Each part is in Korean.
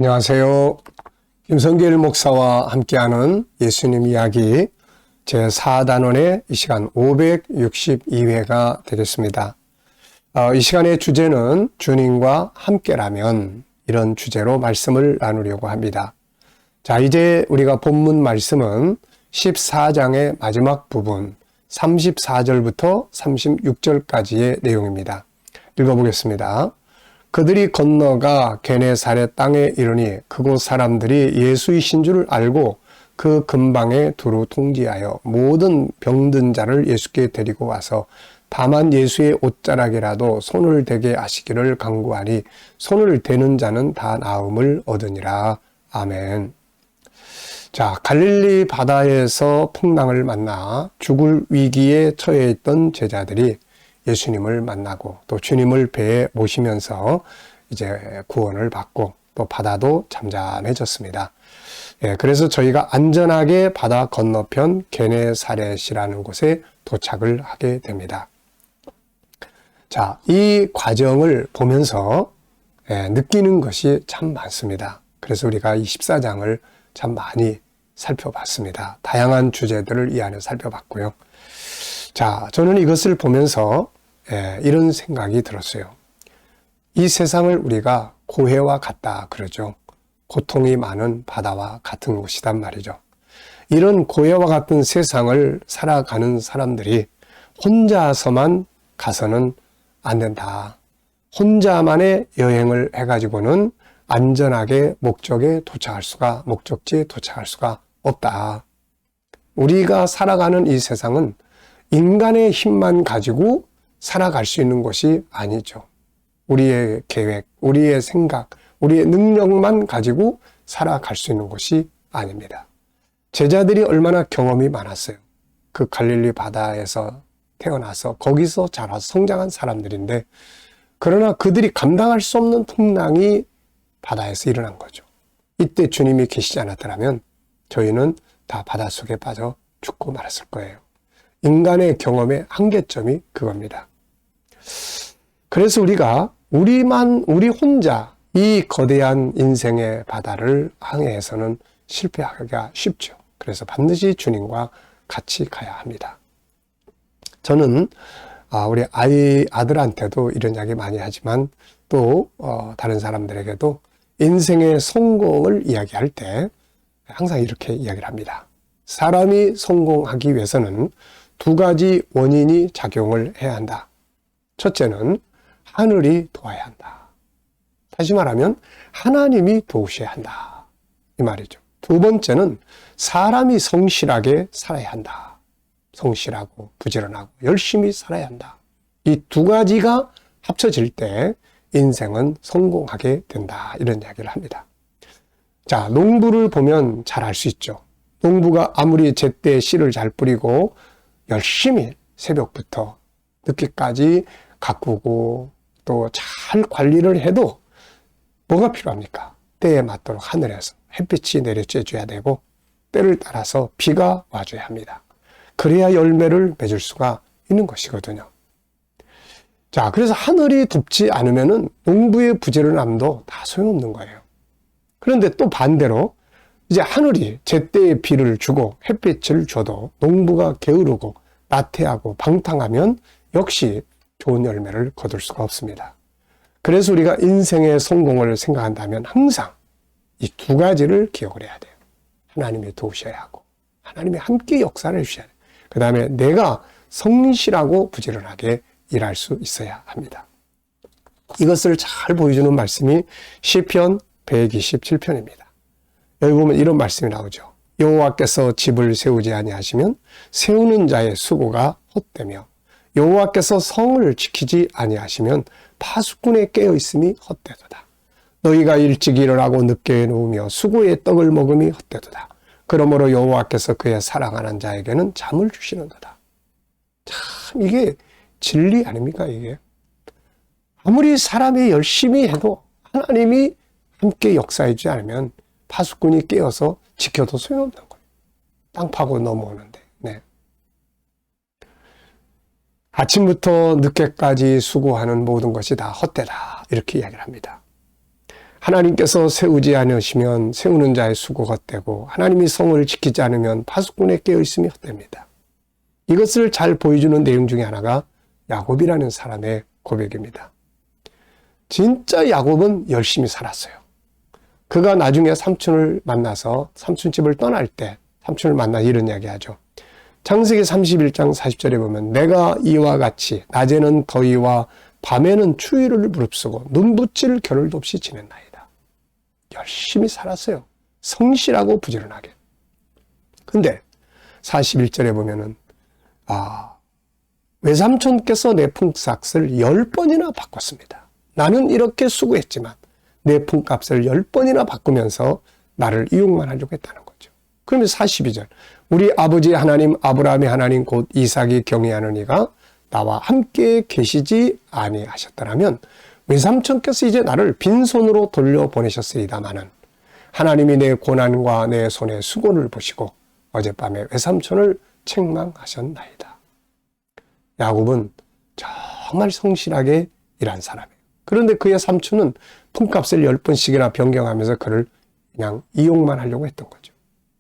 안녕하세요. 김성길 목사와 함께하는 예수님 이야기 제4단원의 이 시간 562회가 되겠습니다. 이 시간의 주제는 주님과 함께라면, 이런 주제로 말씀을 나누려고 합니다. 자, 이제 우리가 본문 말씀은 14장의 마지막 부분 34절부터 36절까지의 내용입니다. 읽어보겠습니다. 그들이 건너가 게네사렛 땅에 이르니 그곳 사람들이 예수이신 줄 알고 그 근방에 두루 통지하여 모든 병든 자를 예수께 데리고 와서 다만 예수의 옷자락이라도 손을 대게 하시기를 간구하니 손을 대는 자는 다 나음을 얻으니라. 아멘. 자, 갈릴리 바다에서 풍랑을 만나 죽을 위기에 처해 있던 제자들이 예수님을 만나고 또 주님을 배에 모시면서 이제 구원을 받고 또 바다도 잠잠해졌습니다. 그래서 저희가 안전하게 바다 건너편 게네사렛이라는 곳에 도착을 하게 됩니다. 자, 이 과정을 보면서 느끼는 것이 참 많습니다. 그래서 우리가 이 14장을 참 많이 살펴봤습니다. 다양한 주제들을 이 안에 살펴봤고요. 자, 저는 이것을 보면서 이런 생각이 들었어요. 이 세상을 우리가 고해와 같다 그러죠. 고통이 많은 바다와 같은 곳이단 말이죠. 이런 고해와 같은 세상을 살아가는 사람들이 혼자서만 가서는 안 된다. 혼자만의 여행을 해가지고는 안전하게 목적지에 도착할 수가 없다. 우리가 살아가는 이 세상은 인간의 힘만 가지고 살아갈 수 있는 것이 아니죠. 우리의 계획, 우리의 생각, 우리의 능력만 가지고 살아갈 수 있는 것이 아닙니다. 제자들이 얼마나 경험이 많았어요. 그 갈릴리 바다에서 태어나서 거기서 자라서 성장한 사람들인데, 그러나 그들이 감당할 수 없는 풍랑이 바다에서 일어난 거죠. 이때 주님이 계시지 않았더라면 저희는 다 바닷속에 빠져 죽고 말았을 거예요. 인간의 경험의 한계점이 그겁니다. 그래서 우리가 우리 혼자 이 거대한 인생의 바다를 항해해서는 실패하기가 쉽죠. 그래서 반드시 주님과 같이 가야 합니다. 저는 우리 아들한테도 이런 이야기 많이 하지만 또 다른 사람들에게도 인생의 성공을 이야기할 때 항상 이렇게 이야기를 합니다. 사람이 성공하기 위해서는 두 가지 원인이 작용을 해야 한다. 첫째는 하늘이 도와야 한다. 다시 말하면 하나님이 도우셔야 한다. 이 말이죠. 두 번째는 사람이 성실하게 살아야 한다. 성실하고 부지런하고 열심히 살아야 한다. 이 두 가지가 합쳐질 때 인생은 성공하게 된다. 이런 이야기를 합니다. 자, 농부를 보면 잘 알 수 있죠. 농부가 아무리 제때 씨를 잘 뿌리고 열심히 새벽부터 늦게까지 가꾸고 또 잘 관리를 해도 뭐가 필요합니까? 때에 맞도록 하늘에서 햇빛이 내려쬐줘야 되고 때를 따라서 비가 와줘야 합니다. 그래야 열매를 맺을 수가 있는 것이거든요. 자, 그래서 하늘이 돕지 않으면은 농부의 부지런함도 다 소용없는 거예요. 그런데 또 반대로 이제 하늘이 제때에 비를 주고 햇빛을 줘도 농부가 게으르고 나태하고 방탕하면 역시 좋은 열매를 거둘 수가 없습니다. 그래서 우리가 인생의 성공을 생각한다면 항상 이 두 가지를 기억을 해야 돼요. 하나님이 도우셔야 하고 하나님이 함께 역사를 해주셔야 돼요. 그 다음에 내가 성실하고 부지런하게 일할 수 있어야 합니다. 이것을 잘 보여주는 말씀이 시편 127편입니다. 여기 보면 이런 말씀이 나오죠. 여호와께서 집을 세우지 아니하시면 세우는 자의 수고가 헛되며 여호와께서 성을 지키지 아니하시면 파수꾼의 깨어 있음이 헛되도다. 너희가 일찍 일어나고 늦게 누우며 수고의 떡을 먹음이 헛되도다. 그러므로 여호와께서 그의 사랑하는 자에게는 잠을 주시는도다. 참 이게 진리 아닙니까 이게? 아무리 사람이 열심히 해도 하나님이 함께 역사해주지 않으면 파수꾼이 깨어서 지켜도 소용없는 거예요. 땅 파고 넘어오는데. 네. 아침부터 늦게까지 수고하는 모든 것이 다 헛되다. 이렇게 이야기를 합니다. 하나님께서 세우지 않으시면 세우는 자의 수고가 헛되고 하나님이 성을 지키지 않으면 파수꾼의 깨어있음이 헛됩니다. 이것을 잘 보여주는 내용 중에 하나가 야곱이라는 사람의 고백입니다. 진짜 야곱은 열심히 살았어요. 그가 나중에 삼촌을 만나서 삼촌집을 떠날 때 삼촌을 만나 이런 이야기하죠. 창세기 31장 40절에 보면 내가 이와 같이 낮에는 더위와 밤에는 추위를 무릅쓰고 눈붙일 겨를도 없이 지냈나이다. 열심히 살았어요. 성실하고 부지런하게. 근데 41절에 보면은 외삼촌께서 내 품삯을 10번이나 바꿨습니다. 나는 이렇게 수고했지만 내 품값을 10번이나 바꾸면서 나를 이용만 하려고 했다는 거죠. 그러면 42절 우리 아버지 하나님 아브라함의 하나님 곧 이삭이 경외하는 이가 나와 함께 계시지 아니하셨더라면 외삼촌께서 이제 나를 빈손으로 돌려보내셨으리다마는 하나님이 내 고난과 내 손의 수고를 보시고 어젯밤에 외삼촌을 책망하셨나이다. 야곱은 정말 성실하게 일한 사람이에요. 그런데 그의 삼촌은 품값을 10번씩이나 변경하면서 그를 그냥 이용만 하려고 했던 거죠.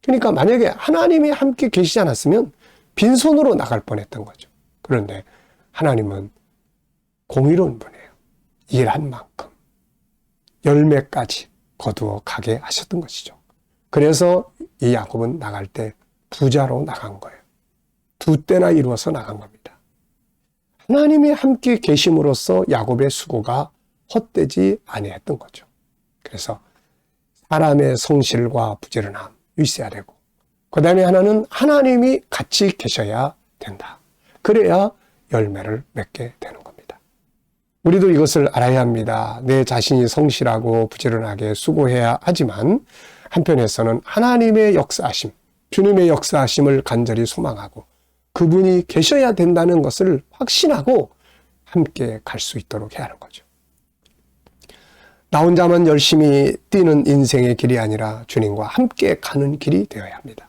그러니까 만약에 하나님이 함께 계시지 않았으면 빈손으로 나갈 뻔했던 거죠. 그런데 하나님은 공의로운 분이에요. 일한 만큼 열매까지 거두어 가게 하셨던 것이죠. 그래서 이 야곱은 나갈 때 부자로 나간 거예요. 2때나 이루어서 나간 겁니다. 하나님이 함께 계심으로써 야곱의 수고가 헛되지 아니했던 거죠. 그래서 사람의 성실과 부지런함 있어야 되고 그 다음에 하나는 하나님이 같이 계셔야 된다. 그래야 열매를 맺게 되는 겁니다. 우리도 이것을 알아야 합니다. 내 자신이 성실하고 부지런하게 수고해야 하지만 한편에서는 하나님의 역사하심, 주님의 역사하심을 간절히 소망하고 그분이 계셔야 된다는 것을 확신하고 함께 갈 수 있도록 해야 하는 거죠. 나 혼자만 열심히 뛰는 인생의 길이 아니라 주님과 함께 가는 길이 되어야 합니다.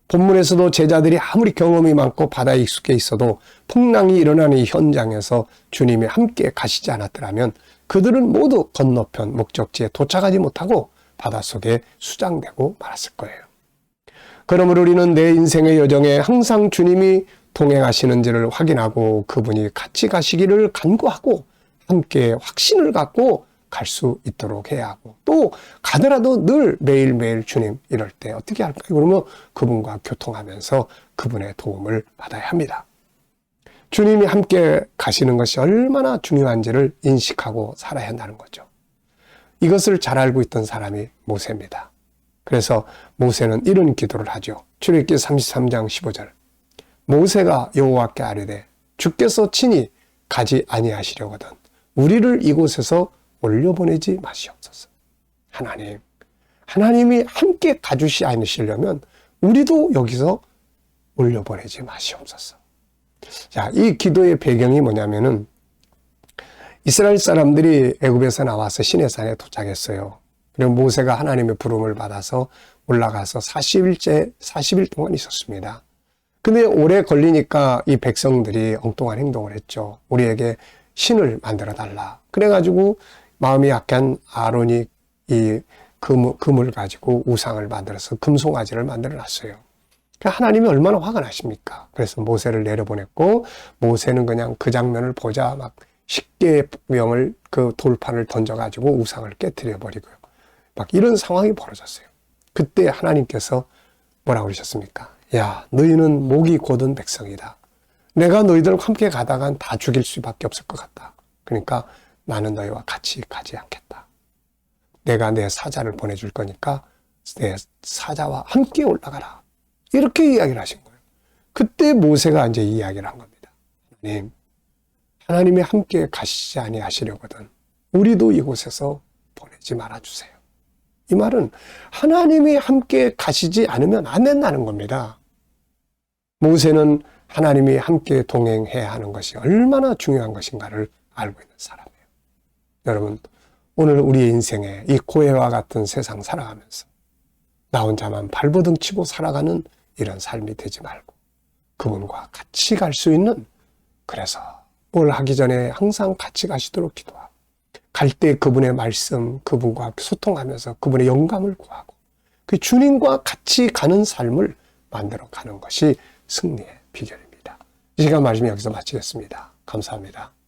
본문에서도 제자들이 아무리 경험이 많고 바다에 익숙해 있어도 풍랑이 일어나는 이 현장에서 주님이 함께 가시지 않았더라면 그들은 모두 건너편 목적지에 도착하지 못하고 바닷속에 수장되고 말았을 거예요. 그러므로 우리는 내 인생의 여정에 항상 주님이 동행하시는지를 확인하고 그분이 같이 가시기를 간구하고 함께 확신을 갖고 갈 수 있도록 해야 하고 또 가더라도 늘 매일매일 주님 이럴 때 어떻게 할까요? 그러면 그분과 교통하면서 그분의 도움을 받아야 합니다. 주님이 함께 가시는 것이 얼마나 중요한지를 인식하고 살아야 한다는 거죠. 이것을 잘 알고 있던 사람이 모세입니다. 그래서 모세는 이런 기도를 하죠. 출애굽기 33장 15절 모세가 여호와께 아뢰되 주께서 친히 가지 아니하시려거든 우리를 이곳에서 올려보내지 마시옵소서. 하나님이 함께 가주시 않으시려면 우리도 여기서 올려보내지 마시옵소서. 자, 이 기도의 배경이 뭐냐면은 이스라엘 사람들이 애굽에서 나와서 시내산에 도착했어요. 그리고 모세가 하나님의 부름을 받아서 올라가서 40일 동안 있었습니다. 근데 오래 걸리니까 이 백성들이 엉뚱한 행동을 했죠. 우리에게 신을 만들어 달라. 그래가지고 마음이 약한 아론이 이 금을 가지고 우상을 만들어서 금송아지를 만들어 놨어요. 하나님이 얼마나 화가 나십니까? 그래서 모세를 내려보냈고 모세는 그냥 그 장면을 보자 막 10개의 명을 그 돌판을 던져가지고 우상을 깨뜨려 버리고요. 막 이런 상황이 벌어졌어요. 그때 하나님께서 뭐라고 그러셨습니까? 야, 너희는 목이 곧은 백성이다. 내가 너희들과 함께 가다간 다 죽일 수밖에 없을 것 같다. 그러니까 나는 너희와 같이 가지 않겠다. 내가 내 사자를 보내줄 거니까 내 사자와 함께 올라가라. 이렇게 이야기를 하신 거예요. 그때 모세가 이제 이야기를 한 겁니다. 하나님이 함께 가시지 아니하시려거든 우리도 이곳에서 보내지 말아주세요. 이 말은 하나님이 함께 가시지 않으면 안 된다는 겁니다. 모세는 하나님이 함께 동행해야 하는 것이 얼마나 중요한 것인가를 알고 있는 사람이에요. 여러분, 오늘 우리의 인생에 이 고해와 같은 세상 살아가면서 나 혼자만 발버둥 치고 살아가는 이런 삶이 되지 말고 그분과 같이 갈 수 있는, 그래서 뭘 하기 전에 항상 같이 가시도록 기도하고 갈 때 그분의 말씀, 그분과 소통하면서 그분의 영감을 구하고 그 주님과 같이 가는 삶을 만들어 가는 것이 승리의 비결입니다. 이 시간 말씀 여기서 마치겠습니다. 감사합니다.